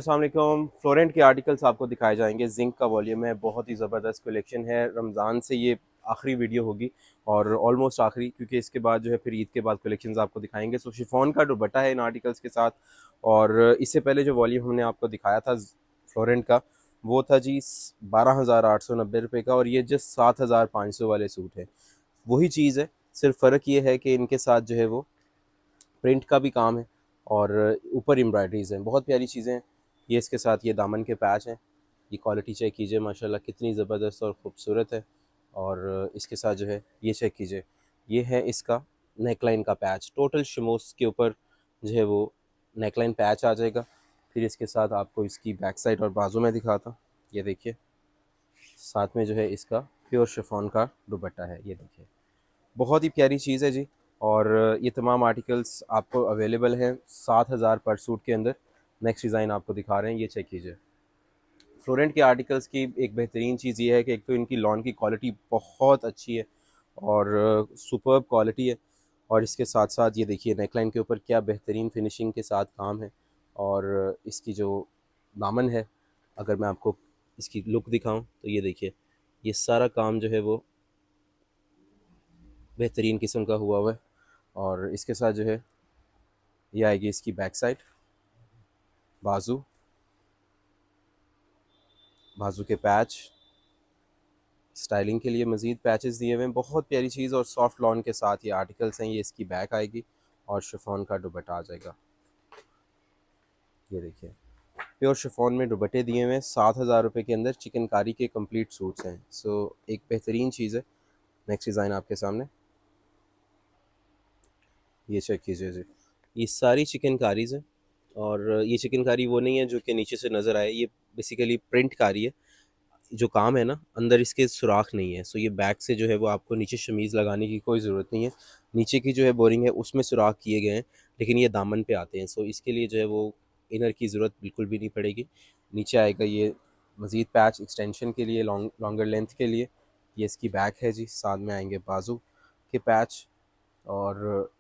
अस्सलाम वालेकुम। फ्लोरेंट के आर्टिकल्स आपको दिखाए जाएंगे। जिंक का वॉल्यूम है, बहुत ही ज़बरदस्त कलेक्शन है। रमज़ान से ये आखिरी वीडियो होगी और ऑलमोस्ट आखिरी, क्योंकि इसके बाद जो है फिर ईद के बाद कलेक्शंस आपको दिखाएंगे। सो शिफॉन का दुपट्टा है इन आर्टिकल्स के साथ। और इससे पहले जो वॉल्यूम हमने आपको दिखाया था फ्लोरेंट का, वो था जी 12,890 रुपये का, और ये जस्ट 7,500 वाले सूट है। वही चीज़ है, सिर्फ फ़र्क ये है कि इनके साथ जो है वो प्रिंट का भी काम है और ऊपर एम्ब्रॉयडरीज़ हैं। बहुत प्यारी चीज़ें हैं। ये इसके साथ ये दामन के पैच हैं। ये क्वालिटी चेक कीजिए, माशाल्लाह कितनी ज़बरदस्त और ख़ूबसूरत है। और इसके साथ जो है ये चेक कीजिए, ये है इसका नेकलाइन का पैच। टोटल शमोस के ऊपर जो है वो नेकलाइन पैच आ जाएगा। फिर इसके साथ आपको इसकी बैक साइड और बाजू में दिखाता हूँ। ये देखिए, साथ में जो है इसका प्योर शिफॉन का दुपट्टा है। ये देखिए, बहुत ही प्यारी चीज़ है जी। और ये तमाम आर्टिकल्स आपको अवेलेबल हैं 7,000 पर सूट के अंदर। नेक्स्ट डिज़ाइन आपको दिखा रहे हैं, ये चेक कीजिए। फ्लोरेंट के आर्टिकल्स की एक बेहतरीन चीज़ ये है कि एक तो इनकी लॉन की क्वालिटी बहुत अच्छी है और सुपर्ब क्वालिटी है। और इसके साथ साथ ये देखिए नेकलाइन के ऊपर क्या बेहतरीन फिनिशिंग के साथ काम है। और इसकी जो दामन है, अगर मैं आपको इसकी लुक दिखाऊं तो ये देखिए, ये सारा काम जो है वो बेहतरीन किस्म का हुआ है। और इसके साथ जो है ये आएगी इसकी बैक साइड, बाजू, बाजू के पैच। स्टाइलिंग के लिए मज़ीद पैचेस दिए हुए हैं। बहुत प्यारी चीज़ और सॉफ्ट लॉन के साथ ये आर्टिकल्स हैं। ये इसकी बैक आएगी और शिफॉन का दुपट्टा आ जाएगा। ये देखिए, प्योर शिफॉन में दुपट्टे दिए हुए हैं। 7,000 रुपये के अंदर चिकनकारी के कंप्लीट सूट्स हैं। सो एक बेहतरीन चीज़ है। नेक्स्ट डिज़ाइन आपके सामने, ये चेक कीजिए जी। ये सारी चिकनकारीज़ हैं। और ये चिकनकारी वो नहीं है जो कि नीचे से नज़र आए, ये बेसिकली प्रिंट कारी है। जो काम है ना, अंदर इसके सुराख नहीं है। सो ये बैक से जो है वो आपको नीचे शमीज़ लगाने की कोई ज़रूरत नहीं है। नीचे की जो है बोरिंग है उसमें सुराख किए गए हैं, लेकिन ये दामन पे आते हैं। सो इसके लिए जो है वो इनर की ज़रूरत बिल्कुल भी नहीं पड़ेगी। नीचे आएगा ये मज़ीद पैच एक्सटेंशन के लिए, लॉन्गर लेंथ के लिए। ये इसकी बैक है जी। साथ में आएंगे बाजू के पैच और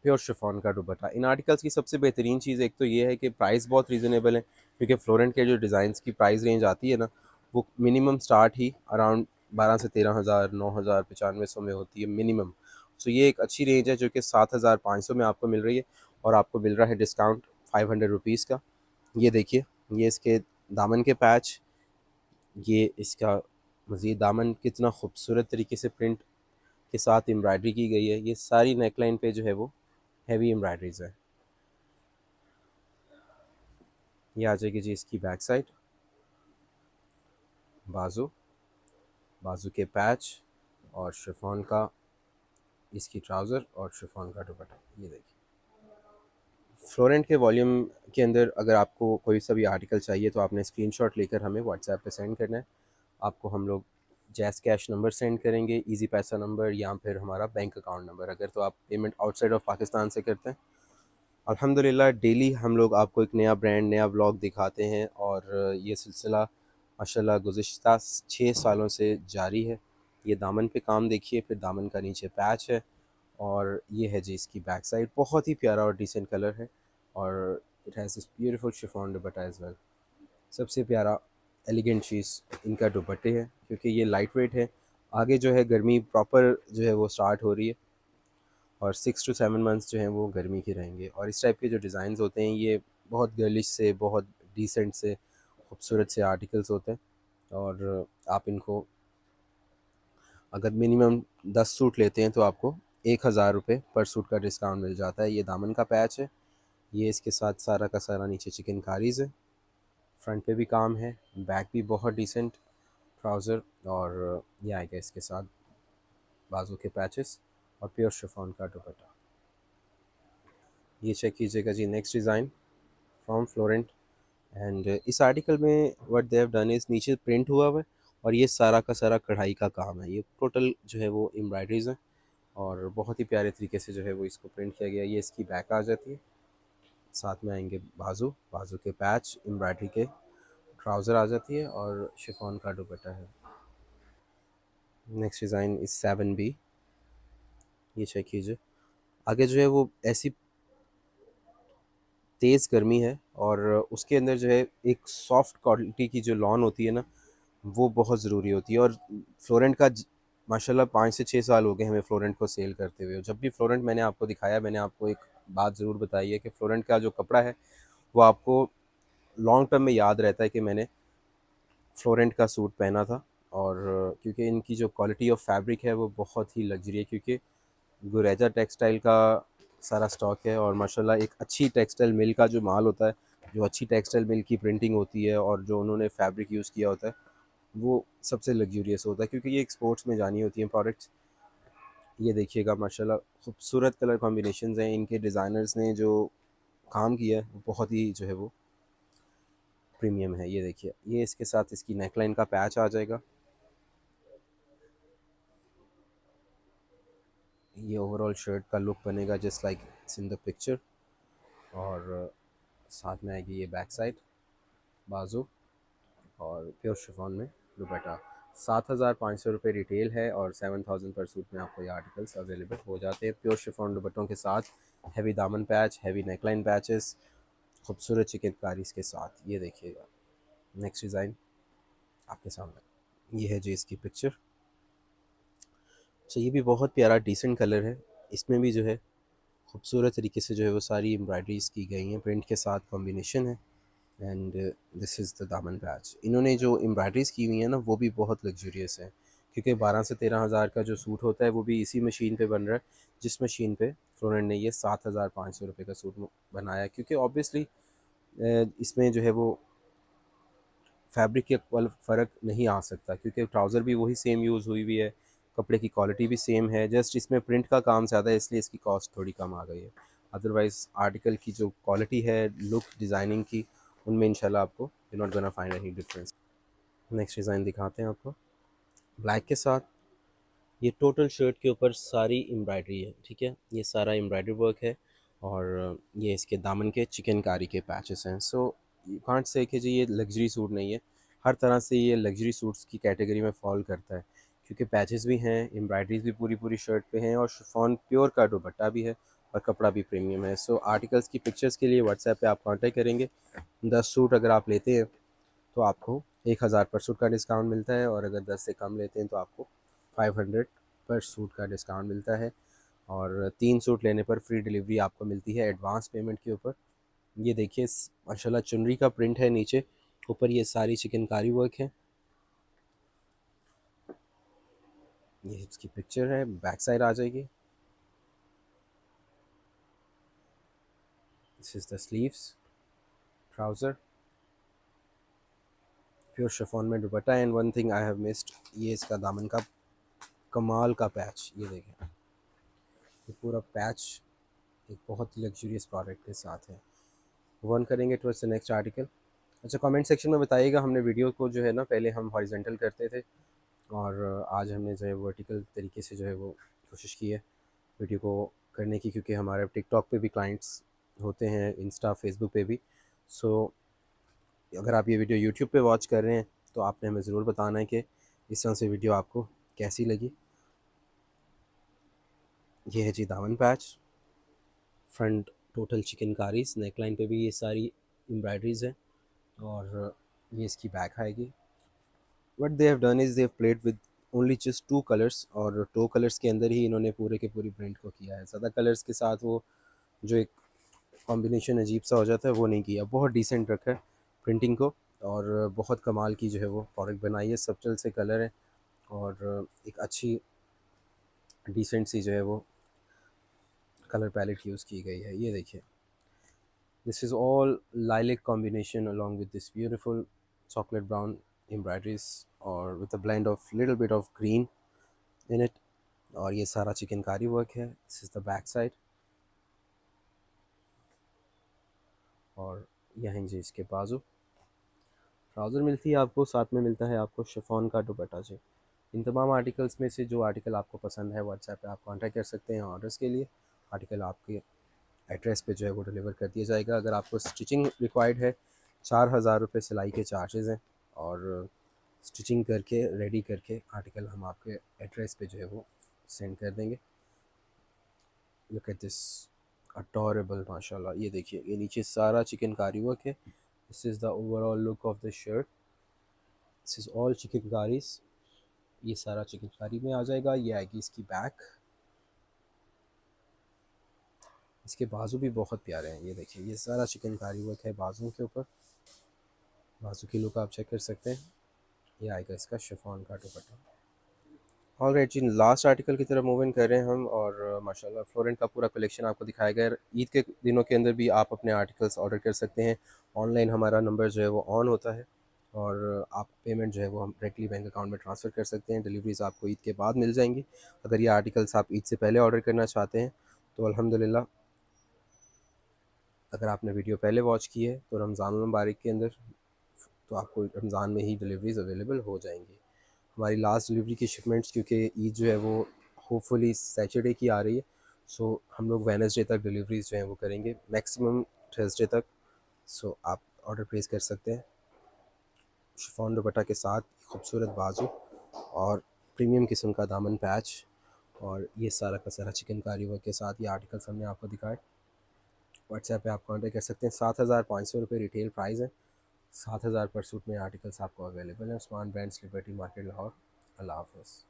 प्योर शिफॉन का दुपट्टा। इन आर्टिकल्स की सबसे बेहतरीन चीज़ एक तो ये है कि प्राइस बहुत रीज़नेबल है, क्योंकि फ्लोरेंट के जो डिज़ाइंस की प्राइस रेंज आती है ना, वो मिनिमम स्टार्ट ही अराउंड 12 से 13 हज़ार, 9 हज़ार, 9500 में होती है मिनिमम। सो ये एक अच्छी रेंज है जो कि 7,500 में आपको मिल रही है। और आपको मिल रहा है डिस्काउंट 500 रुपीज़ का। ये देखिए, ये इसके दामन के पैच, ये इसका मज़ीद दामन कितना खूबसूरत तरीके से प्रिंट के साथ एम्ब्रॉयडरी की गई है। ये सारी नेकलाइन पे जो है वो हैवी एम्ब्रॉयडरीज है। ये आ जाएगी जी इसकी बैक साइड, बाजू, बाजू के पैच और शिफॉन का इसकी ट्राउज़र और शिफॉन का दुपट्टा। ये देखिए, फ्लोरेंट के वॉल्यूम के अंदर अगर आपको कोई सा भी आर्टिकल चाहिए तो आपने स्क्रीनशॉट लेकर हमें व्हाट्सएप पे सेंड करना है। आपको हम लोग जैज़ कैश नंबर सेंड करेंगे, इजी पैसा नंबर, या फिर हमारा बैंक अकाउंट नंबर, अगर तो आप पेमेंट आउटसाइड ऑफ पाकिस्तान से करते हैं। अल्हम्दुलिल्लाह डेली हम लोग आपको एक नया ब्रांड, नया व्लॉग दिखाते हैं। और ये सिलसिला माशाल्लाह गुज़िश्ता 6 सालों से जारी है। ये दामन पे काम देखिए, फिर दामन का नीचे पैच है। और ये है जी इसकी बैक साइड, बहुत ही प्यारा और डिसेंट कलर है। और it has this beautiful chiffon dupatta as well. सबसे प्यारा एलिगेंट चीज़ इनका दुपट्टे है, क्योंकि ये लाइट वेट है। आगे जो है गर्मी प्रॉपर जो है वो स्टार्ट हो रही है, और 6 to 7 मंथ्स जो हैं वो गर्मी के रहेंगे। और इस टाइप के जो डिज़ाइंस होते हैं ये बहुत गर्लिश से, बहुत डिसेंट से, खूबसूरत से आर्टिकल्स होते हैं। और आप इनको अगर मिनिमम 10 सूट लेते हैं तो आपको 1,000 रुपये पर सूट का डिस्काउंट मिल जाता है। ये दामन का पैच है। ये इसके साथ सारा का सारा नीचे चिकनकारीज़ है। फ्रंट पे भी काम है, बैक भी बहुत डिसेंट ट्राउज़र। और ये आएगा इसके साथ बाजू के पैचेस और प्योर शिफॉन का दुपट्टा। ये चेक कीजिएगा जी next design from Florent. And इस आर्टिकल में what they have done is, नीचे प्रिंट हुआ हुआ है और ये सारा का सारा कढ़ाई का काम है। ये टोटल जो है वो एम्ब्रॉयडरीज़ हैं और बहुत ही प्यारे तरीके से जो है वो इसको प्रिंट किया गया है। ये इसकी बैक आ जाती है। साथ में आएंगे बाजू, बाजू के पैच, एम्ब्रॉयडरी के ट्राउज़र आ जाती है और शिफॉन का दुपट्टा है। Next design is 7B। ये चेक कीजिए, आगे जो है वो ऐसी तेज़ गर्मी है और उसके अंदर जो है एक सॉफ्ट क्वालिटी की जो लॉन होती है ना, वो बहुत ज़रूरी होती है। और फ्लोरेंट का माशाल्लाह 5 से 6 साल हो गए हमें फ्लोरेंट को सेल करते हुए। जब भी फ्लोरेंट मैंने आपको दिखाया, मैंने आपको एक बात ज़रूर बताई है कि फ्लोरेंट का जो कपड़ा है वो आपको लॉन्ग टर्म में याद रहता है कि मैंने फ्लोरेंट का सूट पहना था। और क्योंकि इनकी जो क्वालिटी ऑफ फैब्रिक है वो बहुत ही लग्जरी है, क्योंकि गुरेजा टेक्सटाइल का सारा स्टॉक है। और माशाल्लाह एक अच्छी टेक्सटाइल मिल का जो माल होता है, जो अच्छी टेक्सटाइल मिल की प्रिंटिंग होती है और जो उन्होंने फैब्रिक यूज़ किया होता है, वो सबसे लग्जूरियस होता है, क्योंकि ये एक्सपोर्ट्स में जानी होती हैं प्रोडक्ट्स। ये देखिएगा माशाल्लाह खूबसूरत कलर कॉम्बिनेशंस हैं। इनके डिज़ाइनर्स ने जो काम किया है वो बहुत ही जो है वो प्रीमियम है। ये देखिए, ये इसके साथ इसकी नेकलाइन का पैच आ जाएगा। ये ओवरऑल शर्ट का लुक बनेगा just like it's in the picture. और साथ में आएगी ये बैक साइड, बाजू, और प्योर शिफॉन में दुपट्टा। 7,500 रुपये रिटेल है और 7,000 पर सूट में आपको ये आर्टिकल्स अवेलेबल हो जाते हैं प्योर शिफॉन दुपट्टों के साथ। हैवी दामन पैच, हैवी नेकलाइन पैचेस, खूबसूरत चिकनकारी के साथ। ये देखिएगा नेक्स्ट डिज़ाइन आपके सामने, ये है जी इसकी पिक्चर। अच्छा, ये भी बहुत प्यारा डिसेंट कलर है। इसमें भी जो है खूबसूरत तरीके से जो है वो सारी एम्ब्रॉयडरीज की गई हैं, प्रिंट के साथ कॉम्बिनेशन है। एंड दिस इज़ द दामन पैच। इन्होंने जो एम्ब्रॉयडरीज की हुई है ना, वो भी बहुत लग्जूरियस है, क्योंकि 12 से 13 हज़ार का जो सूट होता है वो भी इसी मशीन पे बन रहा है जिस मशीन पे फ्लोरेंट ने ये 7,500 रुपये का सूट बनाया। क्योंकि ऑब्वियसली इसमें जो है वो फैब्रिक के फ़र्क नहीं आ सकता, क्योंकि ट्राउज़र भी वही सेम यूज़ हुई हुई है, कपड़े की क्वालिटी भी सेम है, जस्ट इसमें प्रिंट का काम ज़्यादा है, इसलिए इसकी कॉस्ट थोड़ी कम आ गई है। अदरवाइज़ आर्टिकल की जो क्वालिटी है, लुक, डिज़ाइनिंग की, उनमें इंशाल्लाह आपको you not gonna find any difference. Next design दिखाते हैं आपको ब्लैक के साथ। ये टोटल शर्ट के ऊपर सारी एम्ब्रॉयडरी है, ठीक है, ये सारा एम्ब्रॉयडरी वर्क है। और ये इसके दामन के चिकनकारी के पैचेस हैं। सो यू कांट से कि जी ये लग्जरी सूट नहीं है। हर तरह से ये लग्जरी सूट्स की कैटेगरी में फॉल करता है, क्योंकि पैचेस भी हैं, एम्ब्रॉयडरीज भी पूरी पूरी शर्ट पे हैं, और शिफॉन प्योर का दुपट्टा भी है, और कपड़ा भी प्रीमियम है। सो आर्टिकल्स की पिक्चर्स के लिए व्हाट्सएप पे आप कांटेक्ट करेंगे। 10 सूट अगर आप लेते हैं तो आपको 1,000 पर सूट का डिस्काउंट मिलता है, और अगर 10 से कम लेते हैं तो आपको 500 पर सूट का डिस्काउंट मिलता है। और 3 सूट लेने पर फ्री डिलीवरी आपको मिलती है एडवांस पेमेंट के ऊपर। ये देखिए माशाल्लाह चुनरी का प्रिंट है नीचे, ऊपर ये सारी चिकनकारी वर्क है। ये इसकी पिक्चर है, बैक साइड आ जाएगी। This is the sleeves, trouser, pure chiffon में dupatta. And one thing I have missed, ये इसका दामन का कमाल का पैच। ये देखें, ये पूरा पैच एक बहुत ही लग्जूरियस प्रोडक्ट के साथ है। वन करेंगे टुवर्ड्स द नेक्स्ट आर्टिकल। अच्छा, कमेंट सेक्शन में बताइएगा, हमने वीडियो को जो है ना पहले हम हॉरिजेंटल करते थे, और आज हमने जो है वर्टिकल तरीके से जो है वो कोशिश की है वीडियो को करने की, क्योंकि हमारे टिकटॉक पे भी क्लाइंट्स होते हैं, इंस्टा, फेसबुक पे भी। सो अगर आप ये वीडियो यूट्यूब पे वॉच कर रहे हैं तो आपने हमें ज़रूर बताना है कि इस तरह से वीडियो आपको कैसी लगी। ये है जी दामन पैच, फ्रंट टोटल चिकनकारीज, नेकलाइन पे भी ये सारी एम्ब्रॉयडरीज़ है, और ये इसकी बैक आएगी। What they have done is they have played with only just 2 colours, और 2 कलर्स के अंदर ही इन्होंने पूरे के पूरी प्रिंट को किया है। ज़्यादा कलर्स के साथ वो जो एक कॉम्बिनेशन अजीब सा हो जाता है वो नहीं किया, बहुत डिसेंट रखा है प्रिंटिंग को। और बहुत कमाल की जो है वो प्रोडक्ट बनाई है, सब्टल से कलर है, और एक अच्छी डिसेंट सी जो है वो कलर पैलेट यूज़ की गई है। ये देखिए, this is all lilac combination along with this beautiful chocolate brown embroideries, और with a blend of little bit of green in it. और ये सारा चिकनकारी वर्क है। This is the back side, और यहाँ जी इसके बाजू। ट्राउज़र मिलती है आपको, साथ में मिलता है आपको शिफॉन का दुपट्टा जी। इन तमाम आर्टिकल्स में से जो आर्टिकल आपको पसंद है, व्हाट्सएप पे आप कांटेक्ट कर सकते हैं ऑर्डर्स के लिए। आर्टिकल आपके एड्रेस पे जो है वो डिलीवर कर दिया जाएगा। अगर आपको स्टिचिंग रिक्वायर्ड है, 4,000 रुपये सिलाई के चार्जेज़ हैं, और स्टिचिंग करके रेडी करके आर्टिकल हम आपके एड्रेस पे जो है वो सेंड कर देंगे। लुक एट दिस अडोरेबल माशाल्लाह। ये देखिए, ये नीचे सारा चिकनकारी वर्क है। This is the overall look of the shirt. This is all chikankaris. ये सारा चिकनकारी में आ जाएगा। ये आएगी इसकी बैक। इसके बाजू भी बहुत प्यारे हैं। ये देखिए, ये सारा चिकनकारी वर्क है बाजू के ऊपर। बाजू की लुक आप चेक कर सकते हैं। ये आएगा इसका शिफॉन का दुपट्टा। ऑल राइट जी, लास्ट आर्टिकल की तरफ मूव इन कर रहे हैं हम। और माशाल्लाह फ्लोरेंट का पूरा कलेक्शन आपको दिखाया गया है। ईद के दिनों के अंदर भी आप अपने आर्टिकल्स ऑर्डर कर सकते हैं। ऑनलाइन हमारा नंबर जो है वो ऑन होता है, और आप पेमेंट जो है वो हम डायरेक्टली बैंक अकाउंट में ट्रांसफ़र कर सकते हैं। डिलीवरीज़ आपको ईद के बाद मिल जाएंगी। अगर ये आर्टिकल्स आप ईद से पहले ऑर्डर करना चाहते हैं तो अल्हम्दुलिल्लाह, अगर आपने वीडियो पहले वॉच की है तो रमज़ान मुबारक के अंदर तो आपको रमज़ान में ही डिलीवरीज़ अवेलेबल हो जाएंगी। हमारी लास्ट डिलीवरी की शिपमेंट्स, क्योंकि ईद जो है वो होपफुली सैटरडे की आ रही है, सो हम लोग वेडनेसडे तक डिलीवरीज जो हैं वो करेंगे, मैक्सिमम थर्सडे तक। सो आप ऑर्डर प्लेस कर सकते हैं। शिफॉन दुपट्टा के साथ खूबसूरत बाजू और प्रीमियम किस्म का दामन पैच, और ये सारा का सारा चिकनकारी वर्क के साथ ये आर्टिकल्स हमने आपको दिखाए। व्हाट्सएप पे आप कॉन्टेक्ट कर सकते हैं। 7,500 रुपये रिटेल प्राइस है। 7,000 पर सूट में आर्टिकल्स आपको अवेलेबल हैं। Usman brands, liberty market, Lahore. अल्लाह हाफ़िज़।